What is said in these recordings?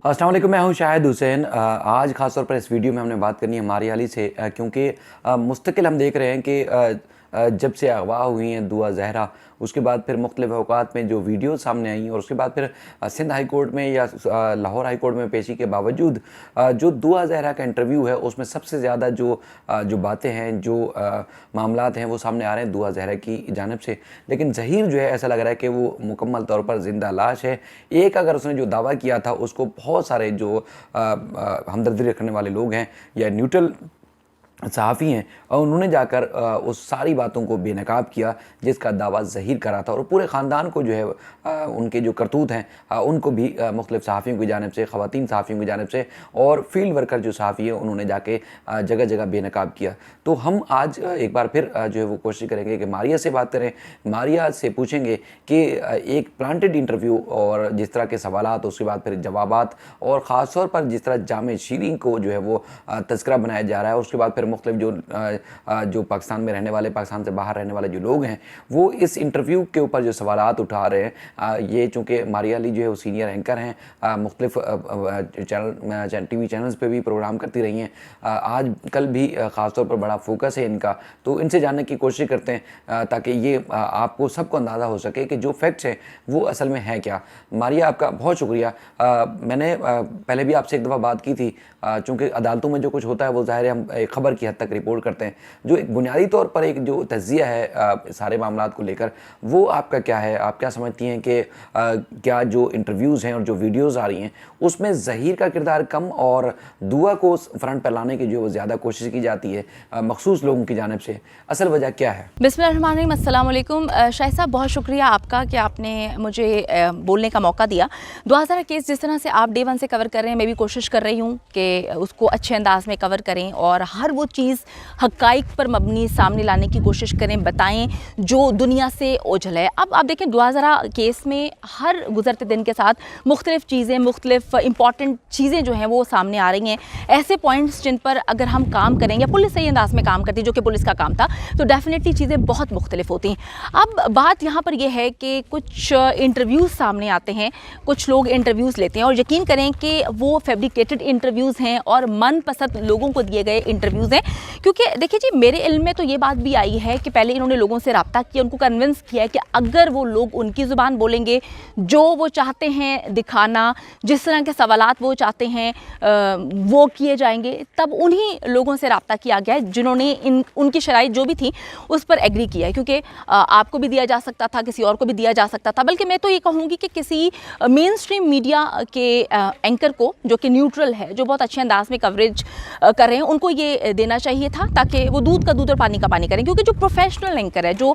अस्सलाम वालेकुम, मैं हूं शाहिद हुसैन। आज ख़ास तौर पर इस वीडियो में हमने बात करनी है मारिया अली से, क्योंकि मुस्तकिल हम देख रहे हैं कि जब से अगवा हुई हैं दुआ ज़हरा, उसके बाद फिर मुख्तलिफ़ अवकात में जो वीडियो सामने आई और उसके बाद फिर सिंध हाई कोर्ट में या लाहौर हाई कोर्ट में पेशी के बावजूद जो दुआ ज़हरा का इंटरव्यू है उसमें सबसे ज़्यादा जो बातें हैं, जो मामलात हैं वो सामने आ रहे हैं दुआ ज़हरा की जानिब से। लेकिन ज़हीर जो है ऐसा लग रहा है कि वो मुकम्मल तौर पर ज़िंदा लाश है। एक अगर उसने जो दावा किया था उसको बहुत सारे जो हमदर्दी रखने वाले लोग हैं या न्यूट्रल सहाफ़ी हैं और उन्होंने जाकर उस सारी बातों को बेनकाब किया जिसका दावा ज़हीर करा था, और पूरे ख़ानदान को जो है उनके जो करतूत हैं उनको भी मुख्तलिफ़ सहाफ़ियों की जानिब से, ख़वातीन सहाफ़ियों की जानिब से और फील्ड वर्कर जो सहाफ़ी हैं उन्होंने जाके जगह जगह बेनकाब किया। तो हम आज एक बार फिर जो है वो कोशिश करेंगे कि मारिया से बात करें, मारिया से पूछेंगे कि एक प्लांटेड इंटरव्यू और जिस तरह के सवालात, उसके बाद फिर जवाबात, और ख़ास तौर पर जिस तरह जामे शीरीन को जो है वो तज़किरा बनाया जा रहा है, उसके बाद फिर मुख्तलिफ जो पाकिस्तान में रहने वाले, पाकिस्तान से बाहर रहने वाले जो लोग हैं वो इस इंटरव्यू के ऊपर जो सवालात उठा रहे हैं। ये चूँकि मारिया अली जो है वो सीनियर एंकर हैं, मुख्तलिफ TV चैनल्स पे भी प्रोग्राम करती रही हैं, आज कल भी ख़ास तौर पर बड़ा फोकस है इनका। तो इनसे जानने की कोशिश करते हैं ताकि ये आपको सबको अंदाज़ा हो सके कि जो फैक्ट्स हैं वो असल में है क्या। मारिया, आपका बहुत शुक्रिया। मैंने पहले भी आपसे एक दफ़ा बात की थी, चूँकि अदालतों में जो कुछ होता है वो ज़ाहिर है हम एक ख़बर की हद तक रिपोर्ट करते हैं, जो एक बुनियादी तौर पर एक जो तज़्ज़िया है सारे मामलात को लेकर, वो आपका क्या है? आप क्या समझती हैं कि क्या जो इंटरव्यूज़ हैं और जो वीडियोज़ आ रही हैं उसमें ज़हीर का किरदार कम और दुआ को फ्रंट पर लाने की जो ज़्यादा कोशिश की जाती है मखसूस लोगों की जानिब से, असल वजह क्या है? बिस्मिल्लाहिर्रहमानिर्रहीम, अस्सलाम वालेकुम। शाहिद साहब, बहुत शुक्रिया आपका कि आपने मुझे बोलने का मौका दिया। दुआ ज़हरा केस जिस तरह से आप डे वन से कवर कर रहे हैं, मैं भी कोशिश कर रही हूँ कि उसको अच्छे अंदाज में कवर करें और हर वो चीज़ हक़ाइक़ पर मबनी सामने लाने की कोशिश करें, बताएं जो दुनिया से ओझल है। अब आप देखें, दुआ ज़हरा केस में हर गुज़रते दिन के साथ मुख्तलिफ़ चीज़ें, मुख्तलिफ़ इंपॉर्टेंट चीज़ें जो हैं वो सामने आ रही हैं। ऐसे पॉइंट्स जिन पर अगर हम काम करें या पुलिस सही अंदाज में काम करती, जो कि पुलिस का काम था, तो डेफिनेटली चीज़ें बहुत मुख्तलिफ होती हैं। अब बात यहाँ पर यह है कि कुछ इंटरव्यूज़ सामने आते हैं, कुछ लोग इंटरव्यूज़ लेते हैं और यकीन करें कि वो फैब्रिकेटेड इंटरव्यूज़ हैं और मनपसंद लोगों को दिए गए इंटरव्यूज़ हैं। क्योंकि देखिए जी, मेरे इल्म में तो ये बात भी आई है कि पहले इन्होंने लोगों से रब्ता किया, उनको कन्विंस किया है कि अगर वो लोग उनकी ज़ुबान बोलेंगे, जो वो चाहते हैं दिखाना, जिस तरह के सवालात वो चाहते हैं वो किए जाएंगे, तब उन्हीं लोगों से रब्ता किया गया है जिन्होंने उनकी शराइत जो भी थी उस पर एग्री किया है। क्योंकि आपको भी दिया जा सकता था, किसी और को भी दिया जा सकता था, बल्कि मैं तो ये कहूँगी कि किसी मेन स्ट्रीम मीडिया के एंकर को, जो कि न्यूट्रल है, जो बहुत अच्छे अंदाज में कवरेज कर रहे हैं, उनको ये देना चाहिए था ताकि वो दूध का दूध और पानी का पानी करें। क्योंकि जो प्रोफेशनल एंकर है, जो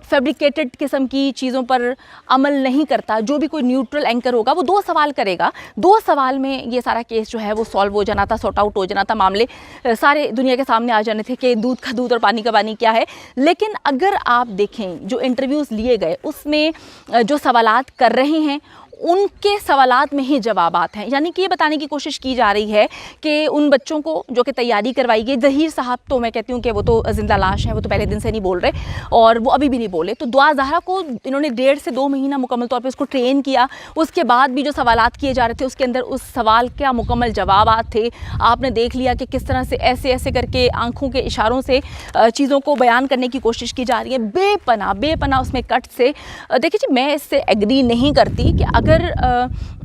फैब्रिकेटेड किस्म की चीज़ों पर अमल नहीं करता, जो भी कोई न्यूट्रल एंकर होगा वो 2 सवाल करेगा, 2 सवाल में ये सारा केस जो है वो सॉल्व हो जाना था, सॉर्ट आउट हो जाना था, मामले सारे दुनिया के सामने आ जाने थे कि दूध का दूध और पानी का पानी क्या है। लेकिन अगर आप देखें जो इंटरव्यूज़ लिए गए उसमें जो सवालात कर रहे हैं उनके सवालात में ही जवाबात हैं। यानी कि ये बताने की कोशिश की जा रही है कि उन बच्चों को जो कि तैयारी करवाई गई, ज़हीर साहब तो मैं कहती हूँ कि वो तो ज़िंदा लाश हैं, वो तो पहले दिन से नहीं बोल रहे और वो अभी भी नहीं बोले। तो दुआ ज़हरा को इन्होंने 1.5 से 2 महीना मुकम्मल तौर पर उसको ट्रेन किया, उसके बाद भी जो सवालात किए जा रहे थे उसके अंदर उस सवाल क्या मुकम्मल जवाबात थे। आपने देख लिया कि किस तरह से ऐसे ऐसे करके आंखों के इशारों से चीज़ों को बयान करने की कोशिश की जा रही है, बेपना उसमें कट से। देखिए जी, मैं इससे एग्री नहीं करती कि अगर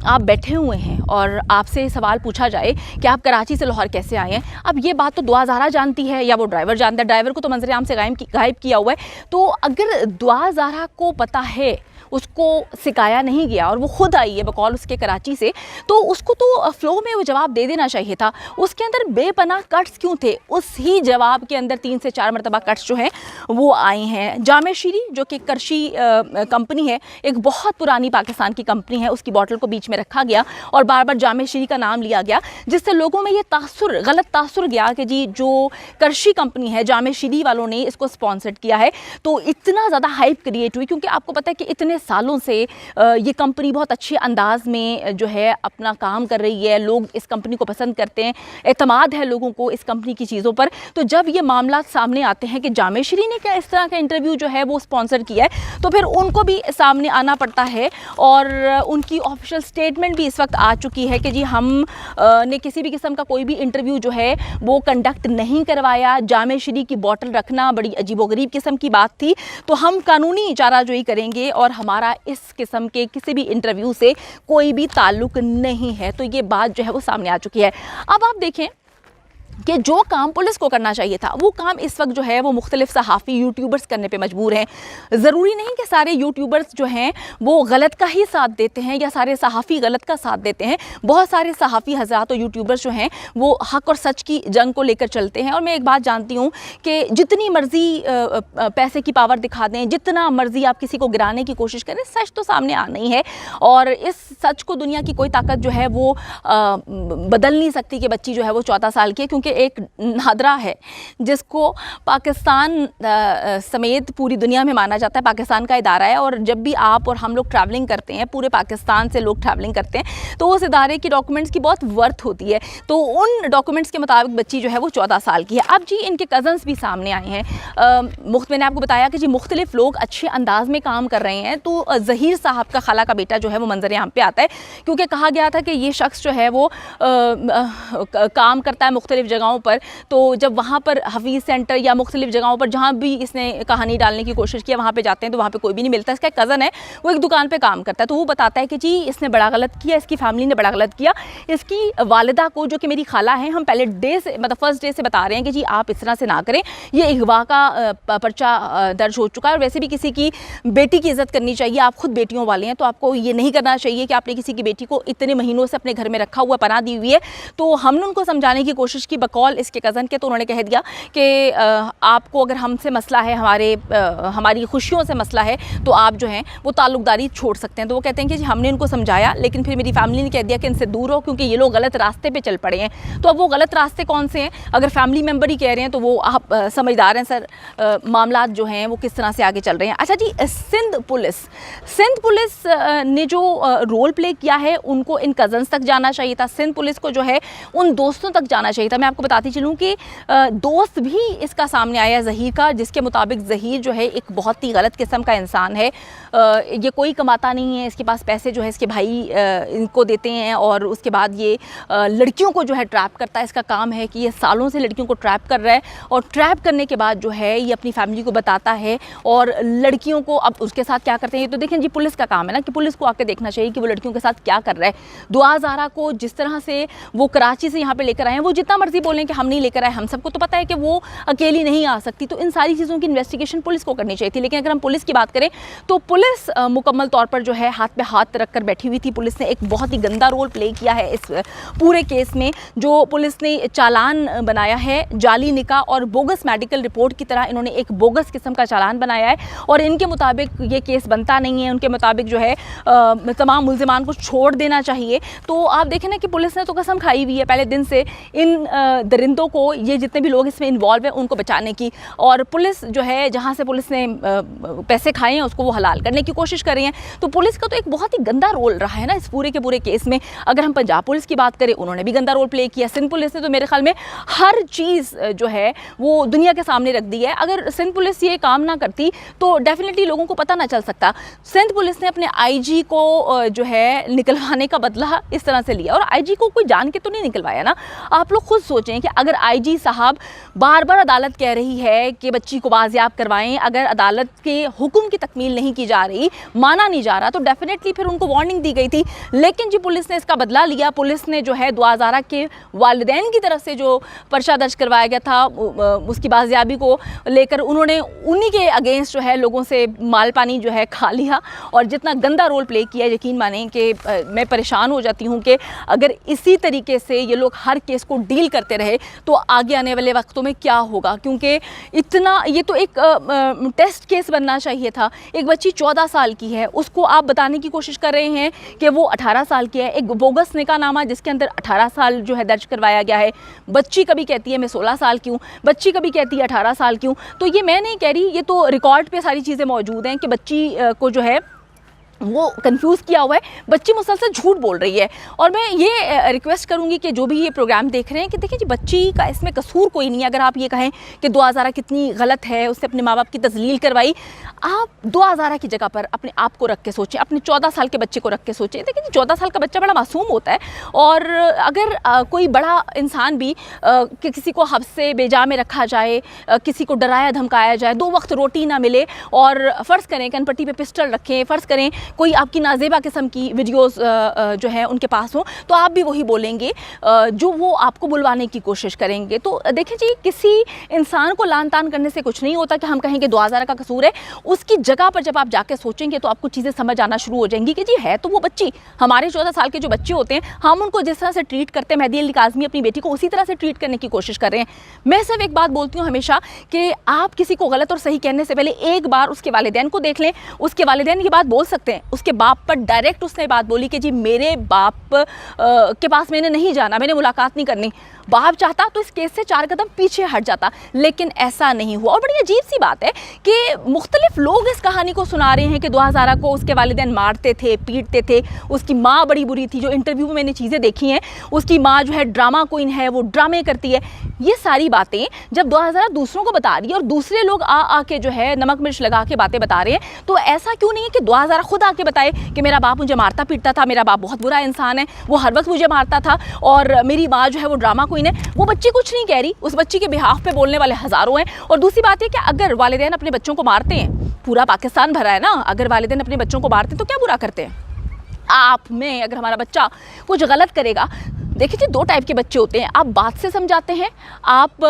आप बैठे हुए हैं और आपसे सवाल पूछा जाए कि आप कराची से लाहौर कैसे आए हैं, अब ये बात तो दुआ ज़हरा जानती है या वो ड्राइवर जानता है, ड्राइवर को तो मंजर आम से गायब किया हुआ है। तो अगर दुआ ज़हरा को पता है, उसको सिखाया नहीं गया और वो खुद आई है बकौल उसके कराची से, तो उसको तो फ्लो में वो जवाब दे देना चाहिए था। उसके अंदर बेपनाह कट्स क्यों थे? उस ही जवाब के अंदर 3 से 4 मरतबा कट्स जो हैं वो आए हैं। जामे शीरी जो कि करशी कंपनी है, एक बहुत पुरानी पाकिस्तान की कंपनी है, उसकी बॉटल को बीच में रखा गया और बार बार जामे शीरी का नाम लिया गया, जिससे लोगों में ये गलत तासुर गया कि जी जो करशी कंपनी है, जामे शीरी वालों ने इसको स्पॉन्सर्ड किया है। तो इतना ज़्यादा हाइप क्रिएट हुई, क्योंकि आपको पता है कि इतने सालों से ये कंपनी बहुत अच्छे अंदाज में जो है अपना काम कर रही है, लोग इस कंपनी को पसंद करते हैं, एतमाद है लोगों को इस कंपनी की चीज़ों पर। तो जब ये मामला सामने आते हैं कि जामेश्री ने क्या इस तरह का इंटरव्यू जो है वो स्पॉन्सर किया है, तो फिर उनको भी सामने आना पड़ता है और उनकी ऑफिशियल स्टेटमेंट भी इस वक्त आ चुकी है कि जी हम ने किसी भी किस्म का कोई भी इंटरव्यू जो है वो कंडक्ट नहीं करवाया। जामेश्री की बॉटल रखना बड़ी अजीबोगरीब किस्म की बात थी, तो हम कानूनी चाराजोई करेंगे और हमारा इस किस्म के किसी भी इंटरव्यू से कोई भी ताल्लुक नहीं है। तो ये बात जो है वो सामने आ चुकी है। अब आप देखें कि जो काम पुलिस को करना चाहिए था वो काम इस वक्त जो है वो मुख्तलिफ सहाफ़ी यूट्यूबर्स करने पे मजबूर हैं। ज़रूरी नहीं कि सारे यूट्यूबर्स जो हैं वो गलत का ही साथ देते हैं या सारे सहाफ़ी गलत का साथ देते हैं। बहुत सारे सहाफ़ी हज़रात और यूट्यूबर्स जो हैं वो हक़ और सच की जंग को लेकर चलते हैं। और मैं एक बात जानती हूँ कि जितनी मर्ज़ी पैसे की पावर दिखा दें, जितना मर्ज़ी आप किसी को गिराने की कोशिश करें, सच तो सामने आना ही है। और इस सच को दुनिया की कोई ताकत जो है वो बदल नहीं सकती कि बच्ची जो है वो 14 साल की है, क्योंकि एक नादरा है जिसको पाकिस्तान समेत पूरी दुनिया में माना जाता है। पाकिस्तान का इदारा है और जब भी आप और हम लोग ट्रैवलिंग करते हैं, पूरे पाकिस्तान से लोग ट्रैवलिंग करते हैं, तो उस इदारे की डॉक्यूमेंट्स की बहुत वर्थ होती है। तो उन डॉक्यूमेंट्स के मुताबिक बच्ची जो है वो 14 साल की है। अब जी इनके कज़न्स भी सामने आए हैं। मैंने आपको बताया कि जी मुख्तलिफ लोग अच्छे अंदाज में काम कर रहे हैं। तो ज़हीर साहब का खाला का बेटा जो है वो मंजर यहाँ पे आता है, क्योंकि कहा गया था कि ये शख्स जो है वो काम करता है मुख्तलिफ जगहों पर। तो जब वहाँ पर हफीज़ सेंटर या मुख्तलिफ जगहों पर जहाँ भी इसने कहानी डालने की कोशिश की, वहाँ पे जाते हैं तो वहाँ पे कोई भी नहीं मिलता। इसका एक कज़न है, वो एक दुकान पे काम करता है, तो वो बताता है कि जी इसने बड़ा गलत किया, इसकी फैमिली ने बड़ा गलत किया। इसकी वालिदा को, जो कि मेरी खाला है, हम पहले डे से मतलब फर्स्ट डे से बता रहे हैं कि जी आप इस तरह से ना करें, ये अगवा का पर्चा दर्ज हो चुका है। और वैसे भी किसी की बेटी की इज़्ज़त करनी चाहिए। आप खुद बेटियों वाले हैं, तो आपको ये नहीं करना चाहिए कि आपने किसी की बेटी को इतने महीनों से अपने घर में रखा हुआ, पनाह दी हुई है। तो हमने उनको समझाने की कोशिश की बकौल इसके कज़न के, तो उन्होंने कह दिया कि आपको अगर हमसे मसला है, हमारी खुशियों से मसला है, तो आप जो हैं वो ताल्लुकदारी छोड़ सकते हैं। तो वो कहते हैं कि जी हमने उनको समझाया, लेकिन फिर मेरी फैमिली ने कह दिया कि इनसे दूर हो, क्योंकि ये लोग गलत रास्ते पे चल पड़े हैं। तो अब वो गलत रास्ते कौन से हैं? अगर फैमिली मेम्बर ही कह रहे हैं तो वो आप समझदार हैं सर, मामला जो हैं वो किस तरह से आगे चल रहे हैं। अच्छा जी, सिंध पुलिस ने जो रोल प्ले किया है, उनको इन कज़न्स तक जाना चाहिए था। सिंध पुलिस को जो है उन दोस्तों तक जाना चाहिए था। मैं आपको बताती चलूँ कि दोस्त भी इसका सामने आया ज़हीर का, जिसके मुताबिक ज़हीर जो है एक बहुत ही गलत किस्म का इंसान है। ये कोई कमाता नहीं है, इसके पास पैसे जो है इसके भाई इनको देते हैं और उसके बाद ये लड़कियों को जो है ट्रैप करता है। इसका काम है कि ये सालों से लड़कियों को ट्रैप कर रहा है और ट्रैप करने के बाद जो है ये अपनी फैमिली को बताता है और लड़कियों को अब उसके साथ क्या करते हैं। तो देखें जी, पुलिस का काम है ना कि पुलिस को आकर देखना चाहिए कि वो लड़कियों के साथ क्या कर रहा है। दुआ ज़ारा को जिस तरह से वो कराची से यहाँ पे लेकर आए हैं, वो जितना मर्जी बोलें कि हम नहीं लेकर आए, हम सबको तो पता है कि वो अकेली नहीं आ सकती। तो इन सारी चीज़ों की इन्वेस्टिगेशन पुलिस को करनी चाहिए थी। लेकिन अगर हम पुलिस की बात करें तो पुलिस मुकम्मल तौर पर जो है हाथ पे हाथ रख कर बैठी हुई थी। पुलिस ने एक बहुत ही गंदा रोल प्ले किया है इस पूरे केस में। जो पुलिस ने चालान बनाया है, जाली निकाह और बोगस मेडिकल रिपोर्ट की तरह इन्होंने एक बोगस किस्म का चालान बनाया है और इनके मुताबिक ये केस बनता नहीं है। उनके मुताबिक जो है तमाम मुल्ज़िमान को छोड़ देना चाहिए। तो आप देखें ना कि पुलिस ने तो कसम खाई हुई है पहले दिन से इन दरिंदों को, ये जितने भी लोग इसमें इन्वॉल्व हैं, उनको बचाने की। और पुलिस जो है जहाँ से पुलिस ने पैसे खाए हैं उसको वो हलाल करने की कोशिश कर रही हैं। तो पुलिस का तो एक बहुत ही गंदा रोल रहा है ना इस पूरे के पूरे केस में। अगर हम पंजाब पुलिस की बात करें, उन्होंने भी गंदा रोल प्ले किया। सिंध पुलिस ने तो मेरे ख्याल में हर चीज़ जो है वो दुनिया के सामने रख दी है। अगर सिंध पुलिस ये काम ना करती तो डेफिनेटली लोगों को पता ना चल सकता। सिंध पुलिस ने अपने आईजी को जो है निकलवाने का बदला इस तरह से लिया और आईजी को कोई जान के तो नहीं निकलवाया ना। आप लोग खुद सोचें कि अगर आईजी साहब बार बार अदालत कह रही है कि बच्ची को बाजियाब करवाएं, अगर अदालत के हुक्म की तकमील नहीं की जा रही, माना नहीं जा रहा, तो डेफिनेटली फिर उनको वार्निंग दी गई थी। लेकिन जी पुलिस ने इसका बदला लिया। पुलिस ने जो है दुआ ज़ारा के वालिदैन की तरफ से जो पर्चा दर्ज करवाया गया था उसकी बाजियाबी को लेकर उन्होंने उन्हीं के अगेंस्ट जो है लोगों से माल पानी जो है खा लिया और जितना गंदा रोल प्ले किया, यकीन मानें कि मैं परेशान हो जाती हूँ कि अगर इसी तरीके से ये लोग हर केस को डील करते रहे तो आगे आने वाले वक्तों में क्या होगा। क्योंकि इतना ये तो एक टेस्ट केस बनना चाहिए था। एक बच्ची 14 साल की है, उसको आप बताने की कोशिश कर रहे हैं कि वो 18 साल की है। एक बोगस निकाहनामा जिसके अंदर 18 साल जो है दर्ज करवाया गया है। बच्ची कभी कहती है मैं 16 साल की हूँ, बच्ची कभी कहती है 18 साल की हूँ। तो ये मैं नहीं कह रही, ये तो रिकॉर्ड पे सारी चीज़ें मौजूद हैं कि बच्ची को जो है वो कंफ्यूज किया हुआ है, बच्ची मुसलसल झूठ बोल रही है। और मैं ये रिक्वेस्ट करूंगी कि जो भी ये प्रोग्राम देख रहे हैं कि देखिए जी, बच्ची का इसमें कसूर कोई नहीं है। अगर आप ये कहें कि दुआ ज़ारा कितनी गलत है, उससे अपने माँ बाप की तजलील करवाई, आप दुआ ज़ारा की जगह पर अपने आप को रख के सोचें, अपने 14 साल के बच्चे को रख के सोचें। देखिए जी, 14 साल का बच्चा बड़ा मासूम होता है, और अगर कोई बड़ा इंसान भी कि किसी को हब्स से बेजा में रखा जाए, किसी को डराया धमकाया जाए, 2 वक्त रोटी ना मिले, और फ़र्ज़ करें कनपट्टी पे पिस्टल रखें, फ़र्ज़ करें कोई आपकी नाजेबा किस्म की वीडियोस जो है उनके पास हो, तो आप भी वही बोलेंगे जो वो आपको बुलवाने की कोशिश करेंगे। तो देखिए जी, किसी इंसान को लान तान करने से कुछ नहीं होता कि हम कहें कि दुआ ज़ारा का कसूर है। उसकी जगह पर जब आप जाके सोचेंगे तो आपको चीज़ें समझ आना शुरू हो जाएंगी कि जी है तो वो बच्ची, हमारे 14 साल के जो बच्चे होते हैं, हम उनको जिस तरह से ट्रीट करते हैं, मेहदी अली काज़मी अपनी बेटी को उसी तरह से ट्रीट करने की कोशिश कर रहे हैं। मैं सिर्फ एक बात बोलती हूँ हमेशा कि आप किसी को गलत और सही कहने से पहले एक बार उसके वालिदैन को देख लें। उसके वालिदैन ये बात बोल सकते हैं, उसके बाप पर डायरेक्ट उसने बात बोली कि जी मेरे बाप के पास मैंने नहीं जाना, मैंने मुलाकात नहीं करनी। बाप चाहता तो इस केस से 4 कदम पीछे हट जाता, लेकिन ऐसा नहीं हुआ। और बड़ी अजीब सी बात है कि मुख्तलिफ लोग इस कहानी को सुना रहे हैं कि दुआ ज़ारा को उसके वालिदैन मारते थे, पीटते थे, उसकी माँ बड़ी बुरी थी। जो इंटरव्यू में मैंने चीज़ें देखी हैं, उसकी माँ जो है ड्रामा क्वीन है, वो ड्रामे करती है। ये सारी बातें जब दुआ ज़ारा दूसरों को बता रही है और दूसरे लोग आके जो है नमक मिर्च लगा के बातें बता रहे हैं, तो ऐसा क्यों नहीं है कि दुआ ज़ारा खुद आके बताए कि मेरा बाप मुझे मारता पीटता था, मेरा बाप बहुत बुरा इंसान है, वो हर वक्त मुझे मारता था, और मेरी माँ जो है वो ड्रामा क्वीन है। वो बच्ची कुछ नहीं कह रही, उस बच्ची के बिहाफ पे बोलने वाले हज़ारों हैं। और दूसरी बात है कि अगर वालिदैन अपने बच्चों को मारते हैं, पूरा पाकिस्तान भरा है ना, अगर वालिदैन अपने बच्चों को मारते हैं तो क्या बुरा करते हैं? आप में अगर हमारा बच्चा कुछ गलत करेगा, देखिए जी, 2 टाइप के बच्चे होते हैं। आप बात से समझाते हैं, आप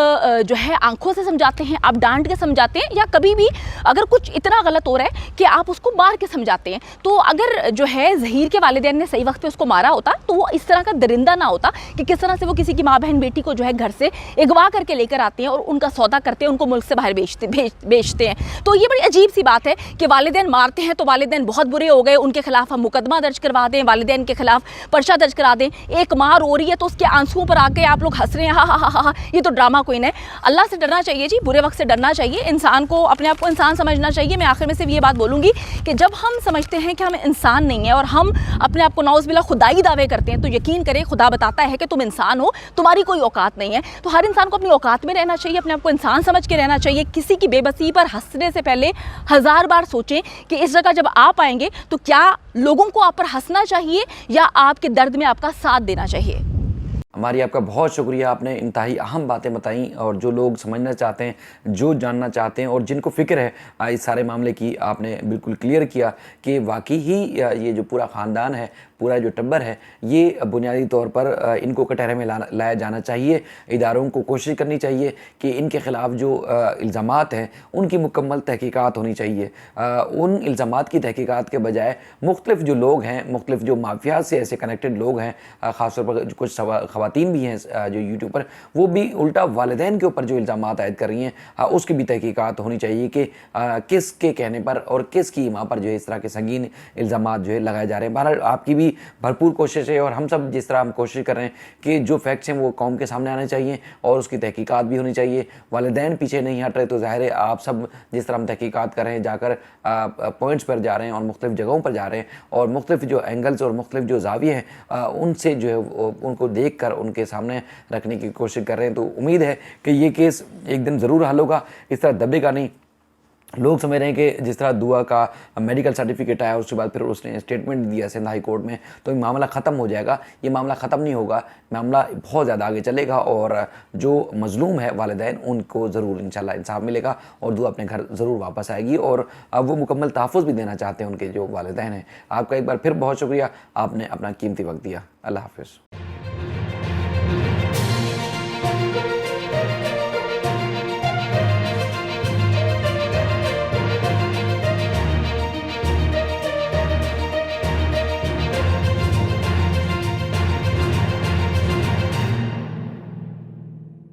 जो है आंखों से समझाते हैं, आप डांट के समझाते हैं, या कभी भी अगर कुछ इतना गलत हो रहा है कि आप उसको मार के समझाते हैं। तो अगर जो है ज़हीर के वालिदैन ने सही वक्त पे उसको मारा होता तो वो इस तरह का दरिंदा ना होता कि किस तरह से वो किसी की माँ बहन बेटी को जो है घर से अगवा करके लेकर आते हैं और उनका सौदा करते हैं, उनको मुल्क से बाहर बेचते हैं। तो ये बड़ी अजीब सी बात है कि वालिदैन मारते हैं तो वालिदैन बहुत बुरे हो गए, उनके खिलाफ हम मुकदमा दर्ज करवा दें, वालिदैन के खिलाफ पर्चा दर्ज करा दें। एक माँ रो रही है तो उसके आंसुओं पर आके आप लोग हंस रहे हैं, हा, ये तो ड्रामा क्वीन है। अल्लाह से डरना चाहिए जी, बुरे वक्त से डरना चाहिए। इंसान को अपने आप को इंसान समझना चाहिए। मैं आखिर में सिर्फ ये बात बोलूँगी कि जब हम समझते हैं कि हम इंसान नहीं है और हम अपने आप को नाउज़ुबिल्लाह खुदाई दावे करते हैं, तो यकीन करें खुदा बताता है कि तुम इंसान हो, तुम्हारी कोई औकात नहीं है। तो हर इंसान को अपनी औकात में रहना चाहिए, अपने आप को इंसान समझ के रहना चाहिए। किसी की बेबसी पर हंसने से पहले 1000 बार सोचें कि इस जगह जब आप आएंगे तो क्या लोगों को आप पर हंसना चाहिए या आपके दर्द में आपका साथ देना चाहिए। हमारी आपका बहुत शुक्रिया, आपने इंतहाई अहम बातें बताई, और जो लोग समझना चाहते हैं, जो जानना चाहते हैं और जिनको फ़िक्र है इस सारे मामले की, आपने बिल्कुल क्लियर किया कि वाकई ही ये जो पूरा ख़ानदान है, पूरा जो टब्बर है, ये बुनियादी तौर पर इनको कटहरे में लाया जाना चाहिए। इदारों को कोशिश करनी चाहिए कि इनके ख़िलाफ़ जो इल्ज़ामात हैं उनकी मुकम्मल तहकीकात होनी चाहिए। उन इल्ज़ामात की तहकीकात के बजाय मुख्तलिफ़ जो लोग हैं, मुख्तलिफ़ जो माफिया से ऐसे कनेक्टेड लोग हैं, ख़ासतौर पर कुछ ख़वातीन भी हैं जो यूट्यूब पर, वो भी उल्टा वालिदैन के ऊपर जो इल्ज़ामात आयद कर रही हैं, उसकी भी तहकीकात होनी चाहिए कि किसके कहने पर और किसकी माँ पर जो है इस तरह के संगीन इल्ज़ामात जो है लगाए जा रहे हैं। बहरहाल आपकी भी भरपूर कोशिश है, और हम सब जिस तरह हम कोशिश कर रहे हैं कि जो फैक्ट्स हैं वो कौम के सामने आने चाहिए और उसकी तहकीकात भी होनी चाहिए। वालिदैन पीछे नहीं हट रहे, तो ज़ाहिर है आप सब जिस तरह हम तहकीकात कर रहे हैं, जाकर पॉइंट्स पर जा रहे हैं और मुख्तलिफ़ जगहों पर जा रहे हैं, और मुख्तलिफ़ जो एंगल्स और मुख्तलिफ़ जो ज़ाविये हैं उनसे जो है उनको देख कर उनके सामने रखने की कोशिश कर रहे हैं। तो उम्मीद है कि ये केस एक दिन ज़रूर हल होगा, इस तरह दबेगा नहीं। लोग समझ रहे हैं कि जिस तरह दुआ का मेडिकल सर्टिफिकेट आया, उसके बाद फिर उसने स्टेटमेंट दिया सिंध हाई कोर्ट में, तो ये मामला ख़त्म हो जाएगा। ये मामला ख़त्म नहीं होगा, मामला बहुत ज़्यादा आगे चलेगा, और जो मज़लूम है वालिदैन, उनको ज़रूर इंशाल्लाह इंसाफ मिलेगा और दुआ अपने घर ज़रूर वापस आएगी, और अब वो मुकम्मल तहफ़्फ़ुज़ भी देना चाहते हैं उनके जो वालिदैन हैं। आपका एक बार फिर बहुत शुक्रिया, आपने अपना कीमती वक्त दिया। अल्लाह हाफ़िज़।